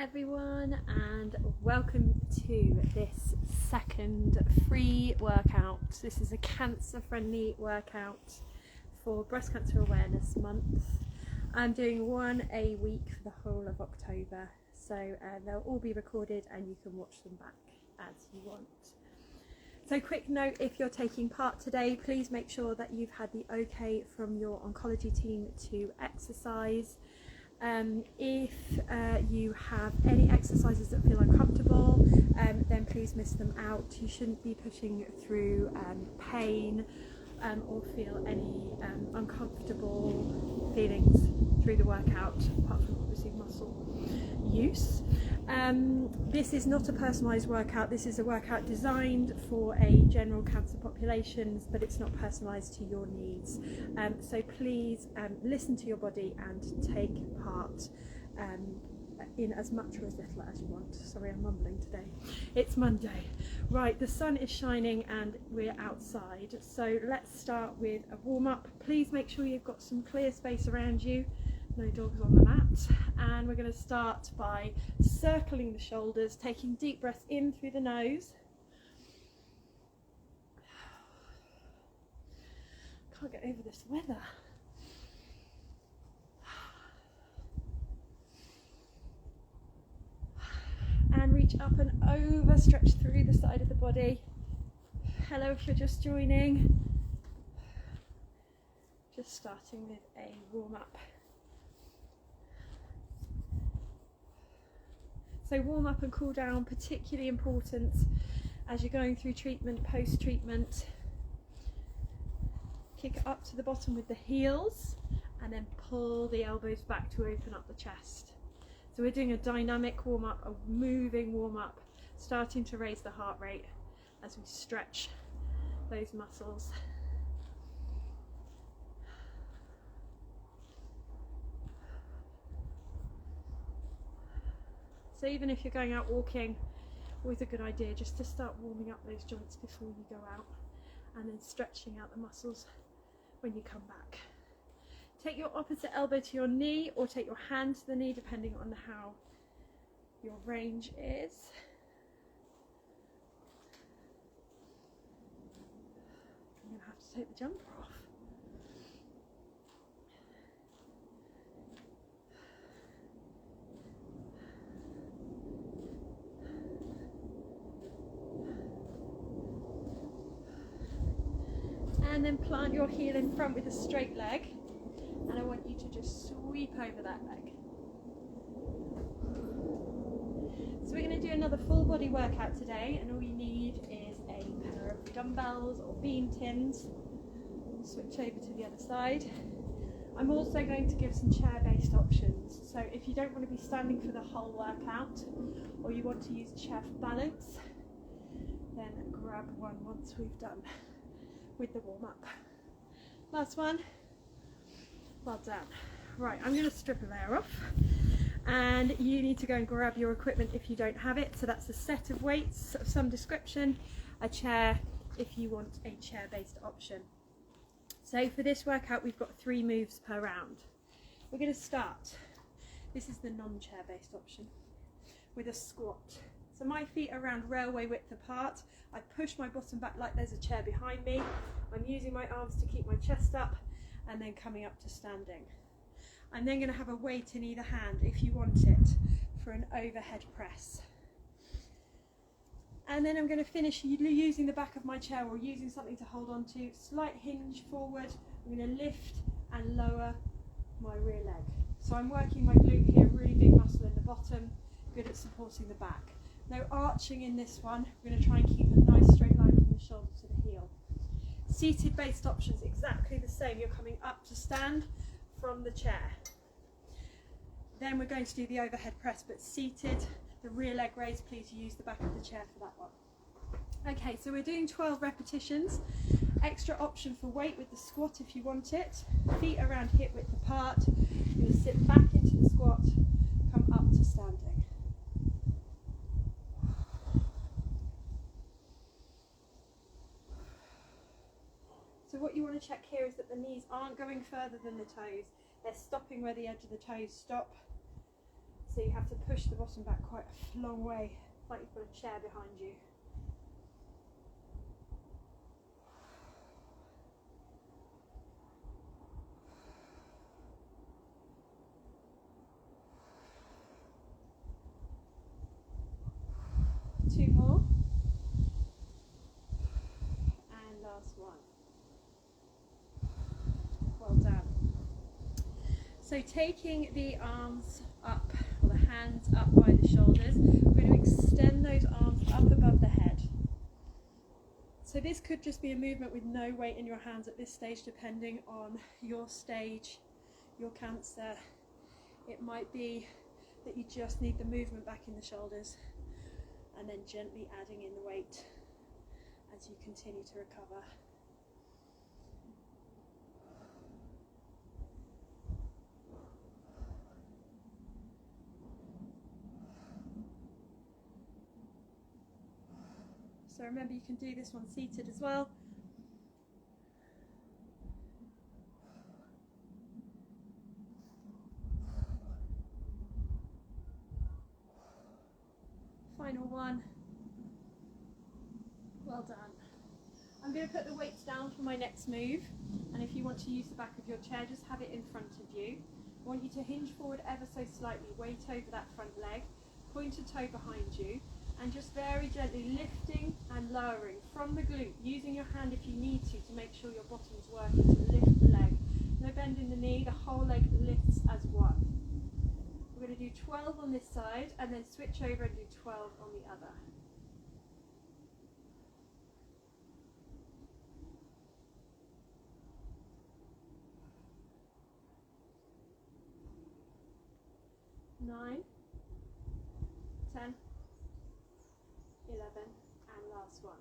everyone, and welcome to this second free workout. This is a cancer friendly workout for Breast Cancer Awareness Month. I'm doing one a week for the whole of October, so they'll all be recorded and you can watch them back as you want. So quick note, if you're taking part today, please make sure that you've had the okay from your oncology team to exercise. If you have any exercises that feel uncomfortable, then please miss them out. You shouldn't be pushing through pain or feel any uncomfortable feelings through the workout, apart from obviously muscle use. This is not a personalised workout. This is a workout designed for a general cancer population, but it's not personalised to your needs. So please listen to your body and take part in as much or as little as you want. Sorry, I'm mumbling today. It's Monday. Right, the sun is shining and we're outside. So let's start with a warm-up. Please make sure you've got some clear space around you. No dogs on the mat. And we're going to start by circling the shoulders, taking deep breaths in through the nose. Can't get over this weather. And reach up and over, stretch through the side of the body. Hello if you're just joining. Just starting with a warm-up. So warm up and cool down, particularly important as you're going through treatment, post-treatment. Kick it up to the bottom with the heels and then pull the elbows back to open up the chest. So we're doing a dynamic warm-up, a moving warm-up, starting to raise the heart rate as we stretch those muscles. So even if you're going out walking, always a good idea just to start warming up those joints before you go out, and then stretching out the muscles when you come back. Take your opposite elbow to your knee, or take your hand to the knee, depending on how your range is. I'm going to have to take the jumper off. And then plant your heel in front with a straight leg, and I want you to just sweep over that leg. So we're going to do another full body workout today, and all you need is a pair of dumbbells or beam tins. Switch over to the other side. I'm also going to give some chair-based options, so if you don't want to be standing for the whole workout, or you want to use a chair for balance, then grab one once we've done with the warm-up. Last one. Well done. Right, I'm going to strip a layer off, and you need to go and grab your equipment if you don't have it. So that's a set of weights of some description, a chair if you want a chair-based option. So for this workout we've got 3 moves per round. We're going to start, this is the non-chair based option, with a squat. So my feet are around railway width apart. I push my bottom back like there's a chair behind me. I'm using my arms to keep my chest up, and then coming up to standing. I'm then going to have a weight in either hand if you want it for an overhead press. And then I'm going to finish using the back of my chair or using something to hold on to. Slight hinge forward. I'm going to lift and lower my rear leg. So I'm working my glute here, really big muscle in the bottom, good at supporting the back. No arching in this one. We're going to try and keep a nice straight line from the shoulder to the heel. Seated based options, exactly the same. You're coming up to stand from the chair. Then we're going to do the overhead press, but seated. The rear leg raise, please use the back of the chair for that one. Okay, so we're doing 12 repetitions. Extra option for weight with the squat if you want it. Feet around hip width apart. You're going to sit back into the squat, come up to standing. So what you want to check here is that the knees aren't going further than the toes. They're stopping where the edge of the toes stop. So you have to push the bottom back quite a long way, like you've got a chair behind you. Two more. And last one. Well done. So taking the arms up, or the hands up by the shoulders, we're going to extend those arms up above the head. So this could just be a movement with no weight in your hands at this stage, depending on your stage, your cancer. It might be that you just need the movement back in the shoulders, and then gently adding in the weight as you continue to recover. So remember, you can do this one seated as well. Final one. Well done. I'm going to put the weights down for my next move, and if you want to use the back of your chair, just have it in front of you. I want you to hinge forward ever so slightly, weight over that front leg, point a toe behind you, and just very gently lifting and lowering from the glute, using your hand if you need to make sure your bottom's working to lift the leg. No bend in the knee, the whole leg lifts as one. We're going to do 12 on this side and then switch over and do 12 on the other. Nine, 10, 11, and last one.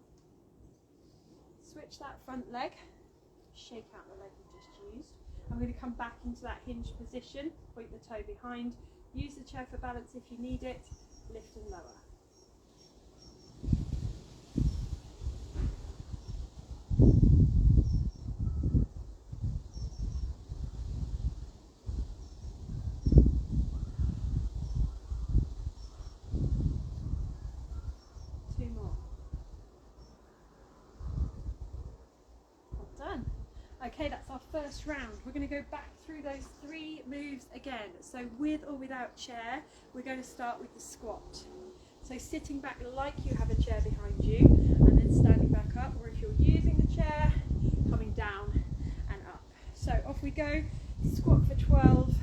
Switch that front leg, shake out the leg you just used. I'm going to come back into that hinged position, point the toe behind, use the chair for balance if you need it, lift and lower. Two more. Well done. Okay, that's our first round. We're going to go back through those 3 moves again. So with or without chair, we're going to start with the squat. So sitting back like you have a chair behind you, and then standing back up, or if you're using the chair, coming down and up. So off we go, squat for 12.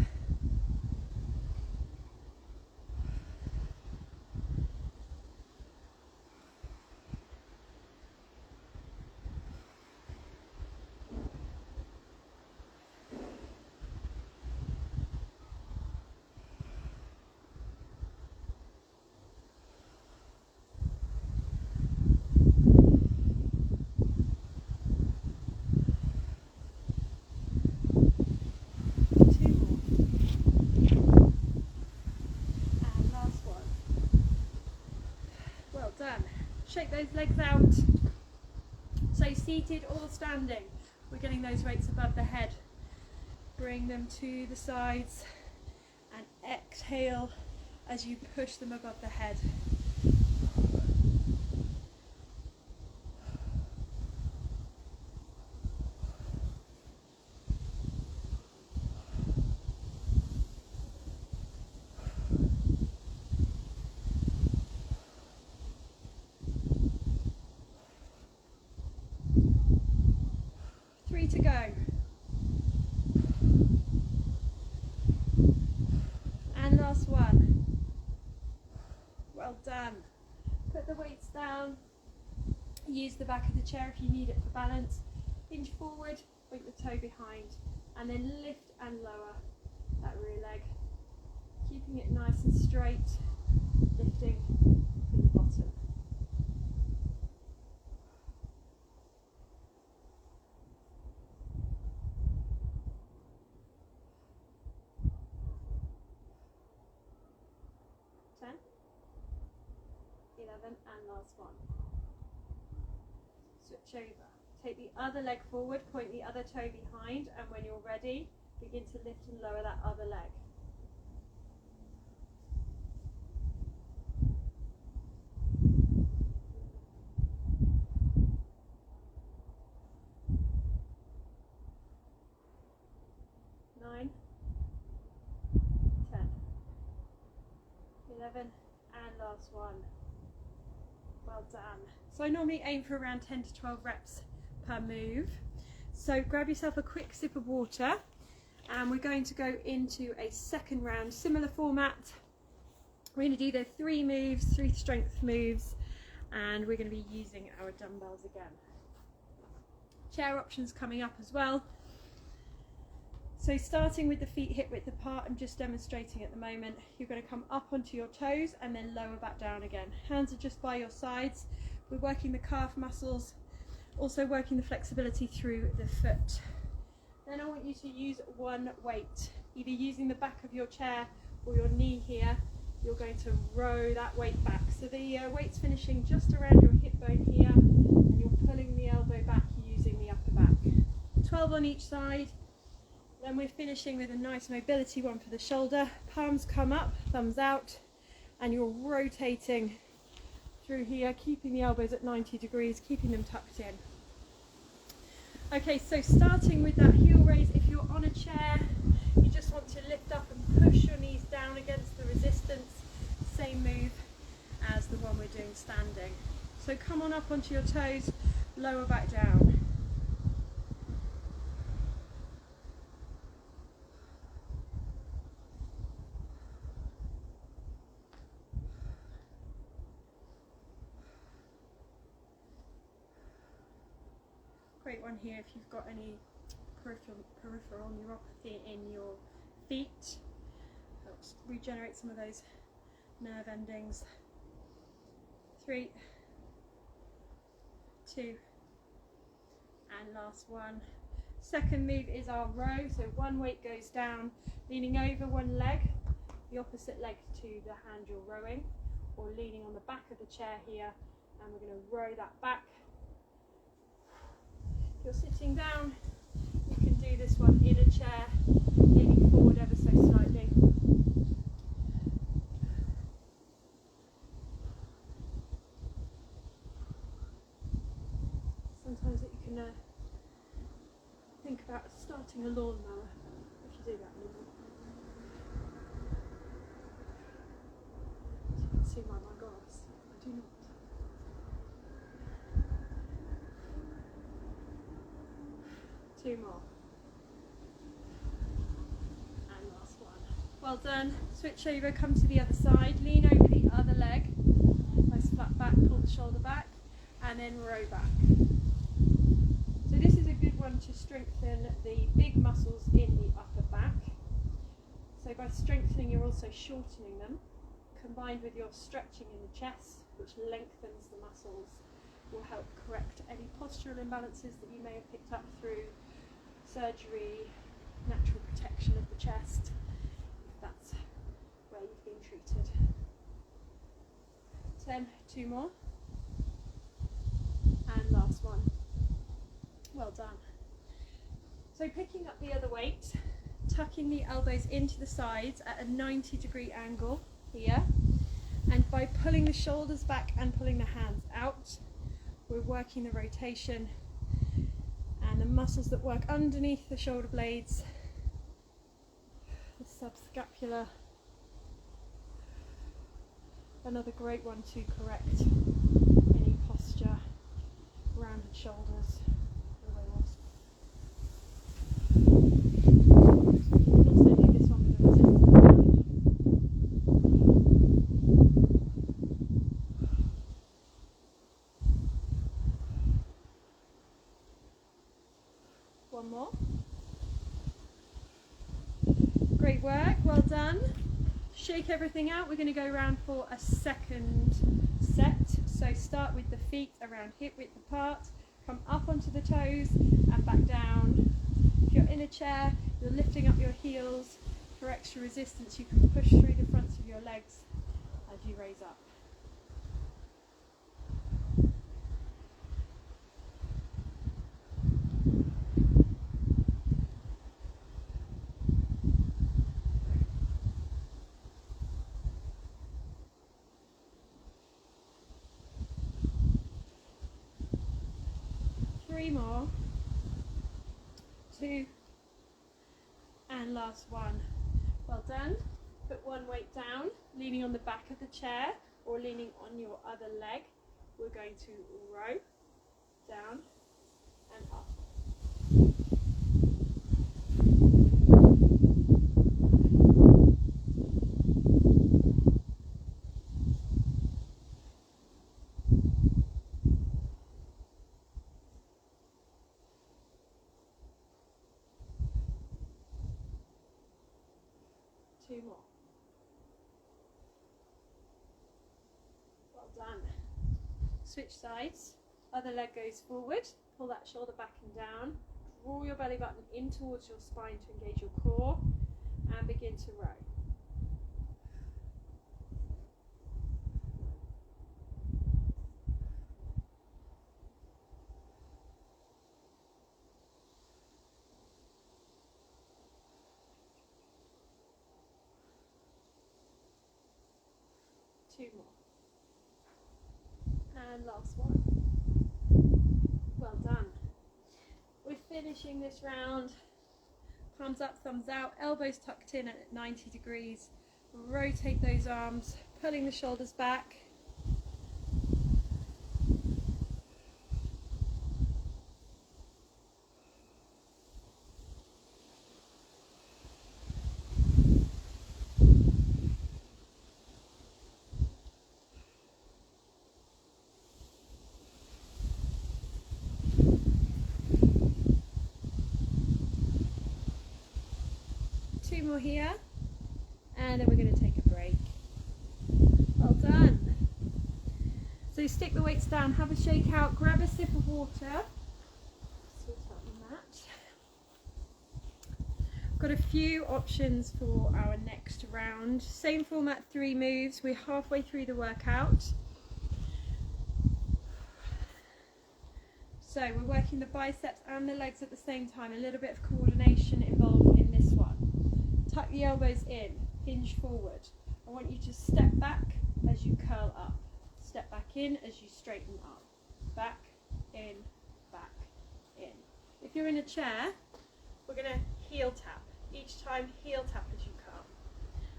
Done. Shake those legs out. So seated or standing, we're getting those weights above the head. Bring them to the sides and exhale as you push them above the head. To go. And last one. Well done. Put the weights down. Use the back of the chair if you need it for balance. Hinge forward, point the toe behind, and then lift and lower that rear leg. Keeping it nice and straight, lifting from the bottom. And last one. Switch over. Take the other leg forward, point the other toe behind, and when you're ready, begin to lift and lower that other leg. 11, and last one. Well done. So I normally aim for around 10 to 12 reps per move. So grab yourself a quick sip of water, and we're going to go into a second round, similar format. We're going to do the 3 moves, 3 strength moves, and we're going to be using our dumbbells again. Chair options coming up as well. So starting with the feet hip width apart, I'm just demonstrating at the moment. You're going to come up onto your toes and then lower back down again. Hands are just by your sides. We're working the calf muscles, also working the flexibility through the foot. Then I want you to use one weight, either using the back of your chair or your knee here. You're going to row that weight back. So the weight's finishing just around your hip bone here, and you're pulling the elbow back using the upper back. 12 on each side. Then we're finishing with a nice mobility one for the shoulder. Palms come up, thumbs out, and you're rotating through here, keeping the elbows at 90 degrees, keeping them tucked in. Okay, so starting with that heel raise, if you're on a chair, you just want to lift up and push your knees down against the resistance. Same move as the one we're doing standing. So come on up onto your toes, lower back down. Great one here if you've got any peripheral neuropathy in your feet. Helps regenerate some of those nerve endings. 3, 2, and last one. Second move is our row, so one weight goes down, leaning over one leg, the opposite leg to the hand you're rowing, or leaning on the back of the chair here, and we're going to row that back. If you're sitting down, you can do this one in a chair, leaning forward ever so slightly. Sometimes that you can think about starting a lawnmower if you do that anymore. As you can see by my grass, I do not. Two more. And last one. Well done. Switch over, come to the other side, lean over the other leg. Nice flat back, pull the shoulder back, and then row back. So this is a good one to strengthen the big muscles in the upper back. So by strengthening, you're also shortening them, combined with your stretching in the chest, which lengthens the muscles, will help correct any postural imbalances that you may have picked up through surgery, natural protection of the chest, if that's where you've been treated. 10, 2 more, and last one. Well done. So picking up the other weight, tucking the elbows into the sides at a 90-degree angle here, and by pulling the shoulders back and pulling the hands out, we're working the rotation and the muscles that work underneath the shoulder blades, the subscapular. Another great one to correct any posture, rounded shoulders. One more. Great work, well done. Shake everything out. We're going to go around for a second set. So start with the feet around hip width apart, come up onto the toes and back down. If you're in a chair, you're lifting up your heels. For extra resistance, you can push through the fronts of your legs as you raise up. Three more, 2, and last one. Well done. Put one weight down, leaning on the back of the chair or leaning on your other leg, we're going to row down and up. Two more. Well done. Switch sides. Other leg goes forward. Pull that shoulder back and down. Draw your belly button in towards your spine to engage your core and begin to row. Two more. And last one. Well done. We're finishing this round. Palms up, thumbs out, elbows tucked in at 90 degrees. Rotate those arms, pulling the shoulders back. Two more here, and then we're going to take a break. Well done. So stick the weights down, have a shake out, grab a sip of water. Sort out the mat. Got a few options for our next round. Same format, 3 moves. We're halfway through the workout. So we're working the biceps and the legs at the same time. A little bit of coordination involved in this one. Tuck the elbows in, hinge forward. I want you to step back as you curl up. Step back in as you straighten up. Back, in, back, in. If you're in a chair, we're going to heel tap. Each time, heel tap as you curl.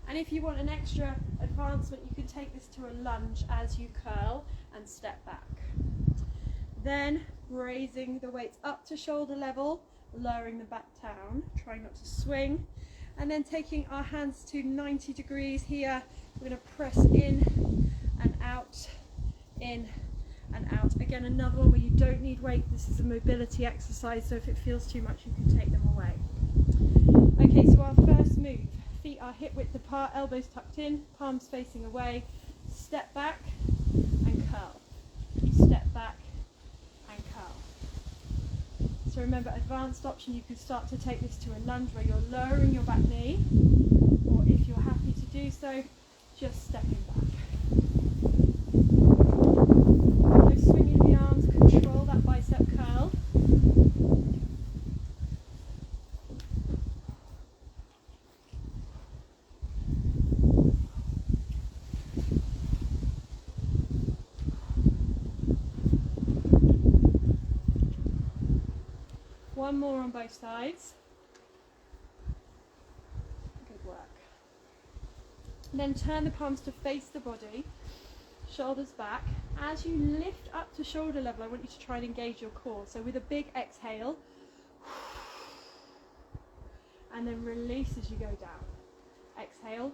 And if you want an extra advancement, you can take this to a lunge as you curl and step back. Then raising the weights up to shoulder level, lowering them back down, trying not to swing. And then taking our hands to 90 degrees here, we're going to press in and out, in and out. Again, another one where you don't need weight. This is a mobility exercise, so if it feels too much, you can take them away. Okay, so our first move. Feet are hip width apart, elbows tucked in, palms facing away. Step back and curl. Step back and curl. So remember, advanced option, you can start to take this to a lunge where you're lowering your back knee, or if you're happy to do so, just stepping back. So swinging the arms, control that bicep curl. One more on both sides. Good work. Then turn the palms to face the body, shoulders back. As you lift up to shoulder level, I want you to try and engage your core. So with a big exhale, and then release as you go down. Exhale,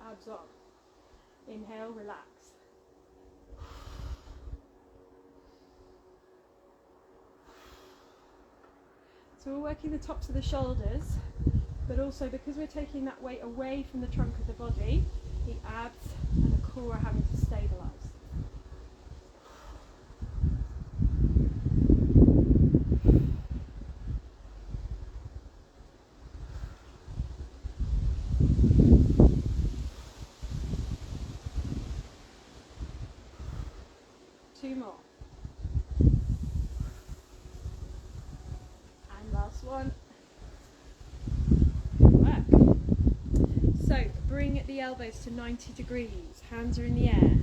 abs on. Inhale, relax. So we're working the tops of the shoulders, but also because we're taking that weight away from the trunk of the body, the abs and the core are having to stabilise. Two more. Last one. Good work. So bring the elbows to 90 degrees, hands are in the air.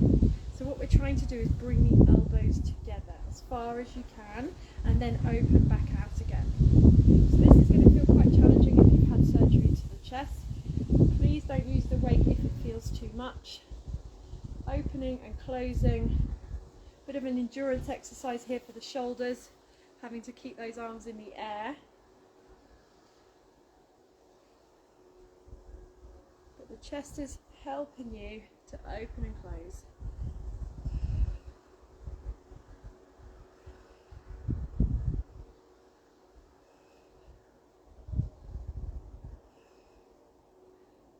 So what we're trying to do is bring the elbows together as far as you can and then open back out again. So this is going to feel quite challenging if you've had surgery to the chest. Please Please don't use the weight if it feels too much. Opening and closing. Bit of an endurance exercise here for the shoulders, having to keep those arms in the air. But the chest is helping you to open and close.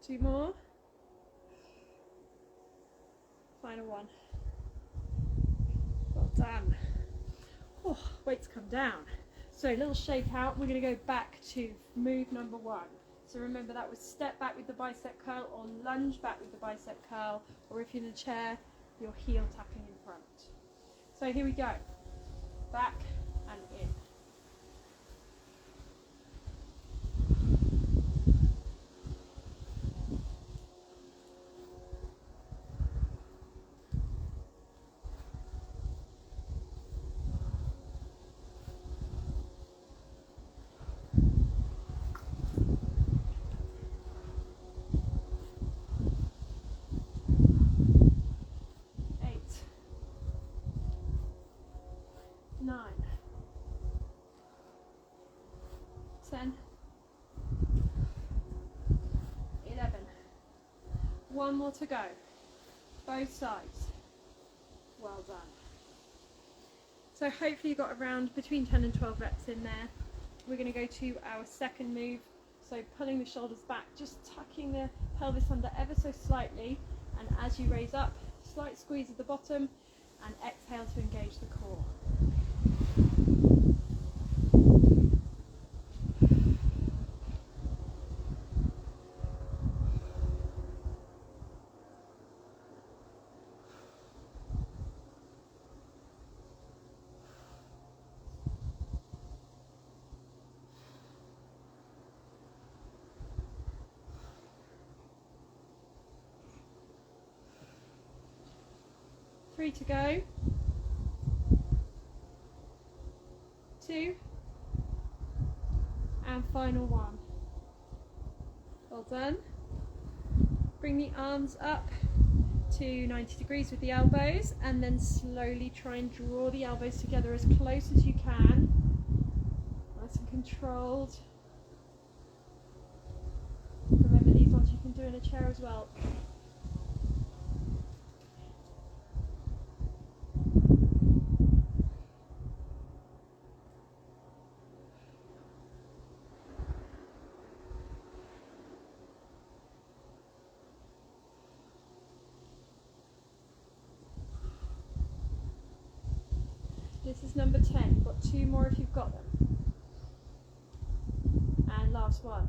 Two more. Final one. Well done. Oh, weights come down. So a little shake out. We're going to go back to move number one. So remember, that was step back with the bicep curl, or lunge back with the bicep curl, or if you're in a chair, your heel tapping in front. So here we go. Back and in. Nine, 10, 11. One more to go. Both sides. Well done. So hopefully you got around between 10 and 12 reps in there. We're going to go to our second move. So pulling the shoulders back, just tucking the pelvis under ever so slightly, and as you raise up, slight squeeze at the bottom, and exhale to engage the core. Three to go. 2, and final one. Well done. Bring the arms up to 90 degrees with the elbows, and then slowly try and draw the elbows together as close as you can. Nice and controlled. Remember, these ones you can do in a chair as well. This is number 10. You've got 2 more if you've got them. And last one.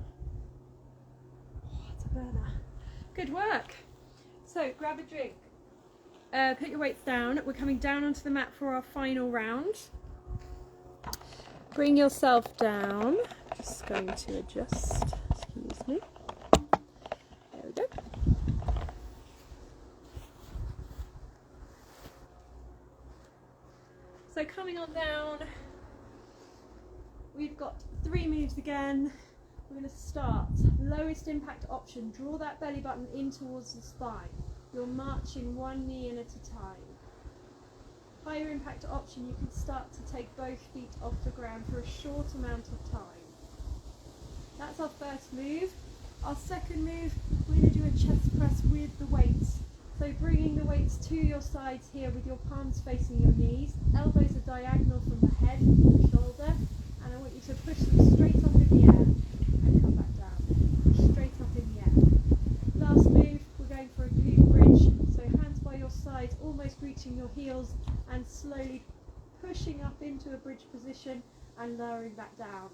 Oh, it's a burner. Good work. So grab a drink. Put your weights down. We're coming down onto the mat for our final round. Bring yourself down. Just going to adjust. Excuse me. There we go. So coming on down, we've got 3 moves again. We're going to start lowest impact option. Draw that belly button in towards the spine. You're marching 1 knee in at a time. Higher impact option, you can start to take both feet off the ground for a short amount of time. That's our first move. Our second move, we're going to do a chest press with the weights. So bringing the weights to your sides here with your palms facing your knees. Elbows are diagonal from the head to the shoulder. And I want you to push them straight up in the air and come back down. Straight up in the air. Last move, we're going for a glute bridge. So hands by your sides, almost reaching your heels, and slowly pushing up into a bridge position and lowering back down.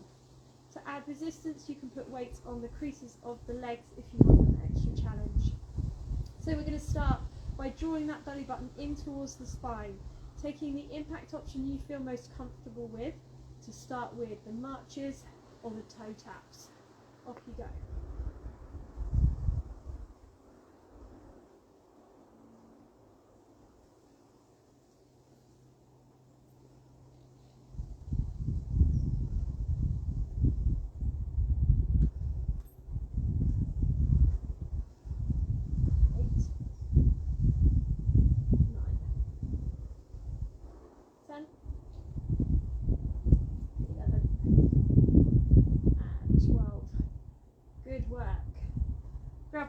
To add resistance, you can put weights on the creases of the legs if you want an extra challenge. So we're going to start by drawing that belly button in towards the spine, taking the impact option you feel most comfortable with to start with, the marches or the toe taps. Off you go.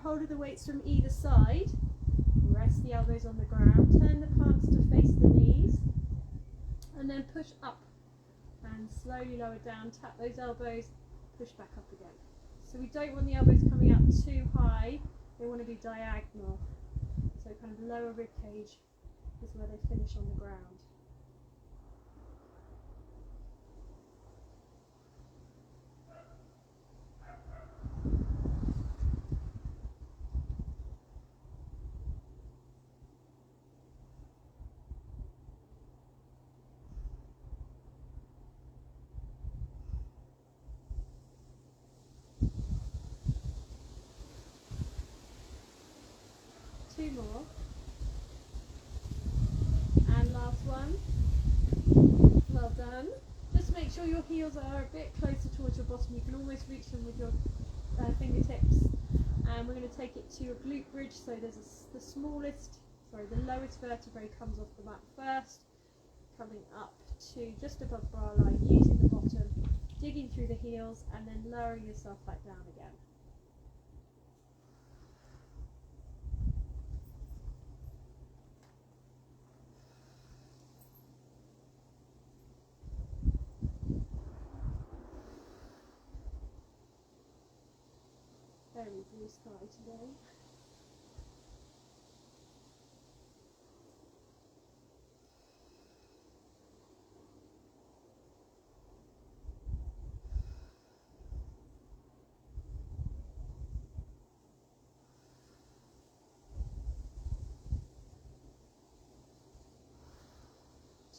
hold of the weights from either side. Rest the elbows on the ground, turn the palms to face the knees, and then push up and slowly lower down, tap those elbows, push back up again. So we don't want the elbows coming out too high, they want to be diagonal. So kind of lower rib cage is where they finish on the ground. Two more, and last one. Well done. Just make sure your heels are a bit closer towards your bottom. You can almost reach them with your fingertips, and we're going to take it to a glute bridge. So there's the lowest vertebrae comes off the mat first, coming up to just above bra line, using the bottom, digging through the heels, and then lowering yourself back down again. Very blue sky today.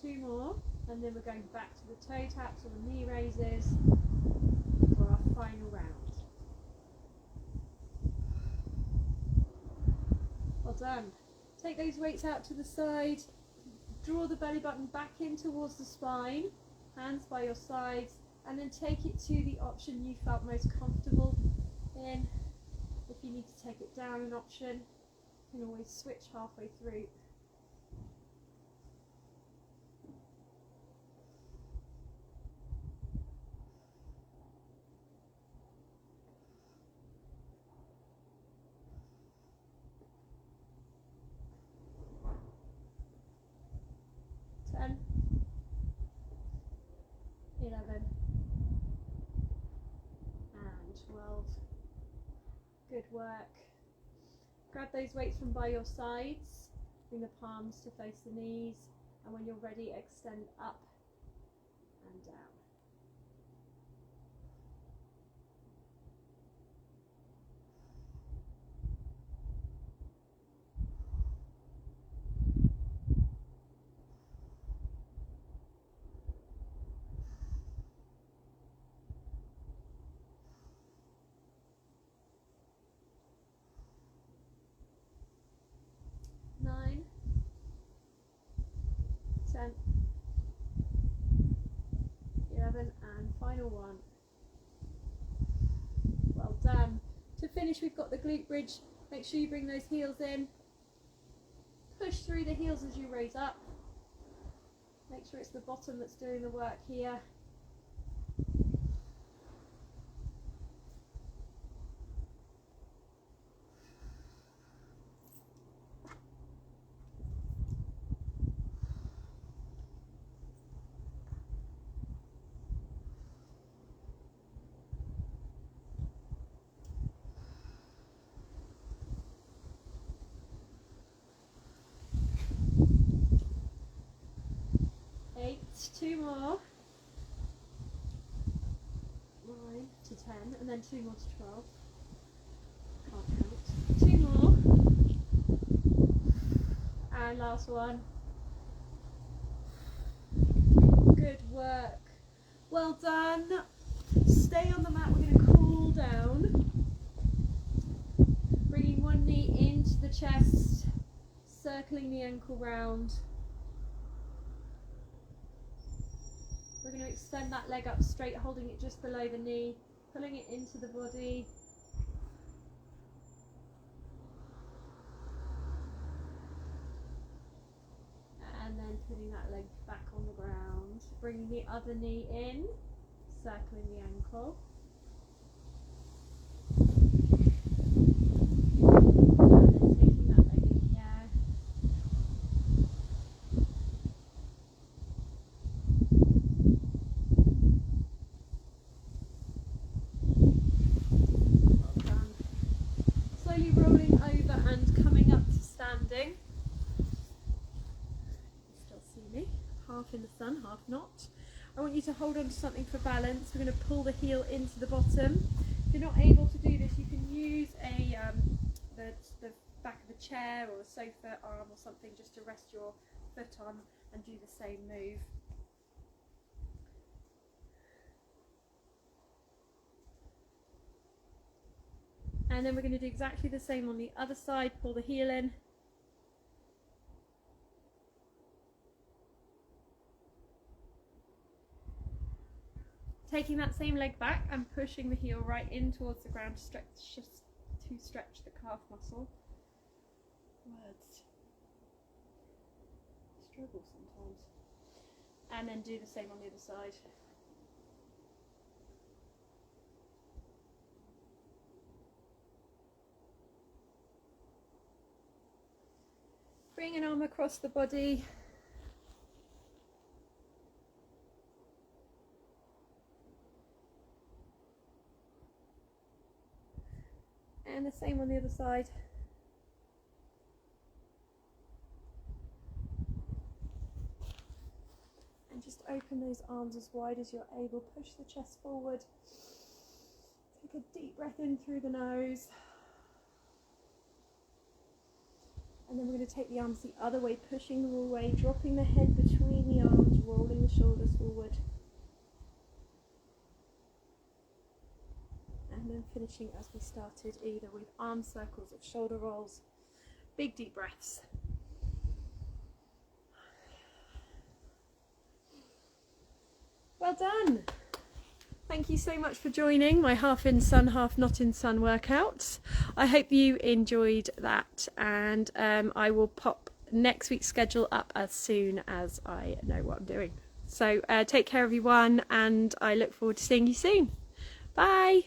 Two more, and then we're going back to the toe taps or the knee raises for our final round. Well done. Take those weights out to the side, draw the belly button back in towards the spine, hands by your sides, and then take it to the option you felt most comfortable in. If you need to take it down an option, you can always switch halfway through. And 11 and 12. Good work. Grab those weights from by your sides, bring the palms to face the knees, and when you're ready, extend up and down. Nine, 10, 11, and final one. Well done. To finish, we've got the glute bridge. Make sure you bring those heels in. Push through the heels as you raise up. Make sure it's the bottom that's doing the work here. Two more. 9 to 10, and then 2 more to 12. Can't count. 2 more. And last one. Good work. Well done. Stay on the mat. We're going to cool down. Bringing one knee into the chest, circling the ankle round. We're going to extend that leg up straight, holding it just below the knee, pulling it into the body. And then putting that leg back on the ground. Bringing the other knee in, circling the ankle. half in the sun, half not. I want you to hold on to something for balance. We're going to pull the heel into the bottom. If you're not able to do this, you can use the back of a chair or a sofa arm or something just to rest your foot on and do the same move. And then we're going to do exactly the same on the other side. Pull the heel in. Taking that same leg back and pushing the heel right in towards the ground to stretch the calf muscle. Words struggle sometimes. And then do the same on the other side. Bring an arm across the body. And the same on the other side. And just open those arms as wide as you're able. Push the chest forward. Take a deep breath in through the nose. And then we're going to take the arms the other way, pushing them away, dropping the head between the arms, rolling the shoulders forward. And then finishing as we started, either with arm circles or shoulder rolls. Big deep breaths. Well done. Thank you so much for joining my half in sun, half not in sun workouts. I hope you enjoyed that, and I will pop next week's schedule up as soon as I know what I'm doing. So take care everyone, and I look forward to seeing you soon. Bye.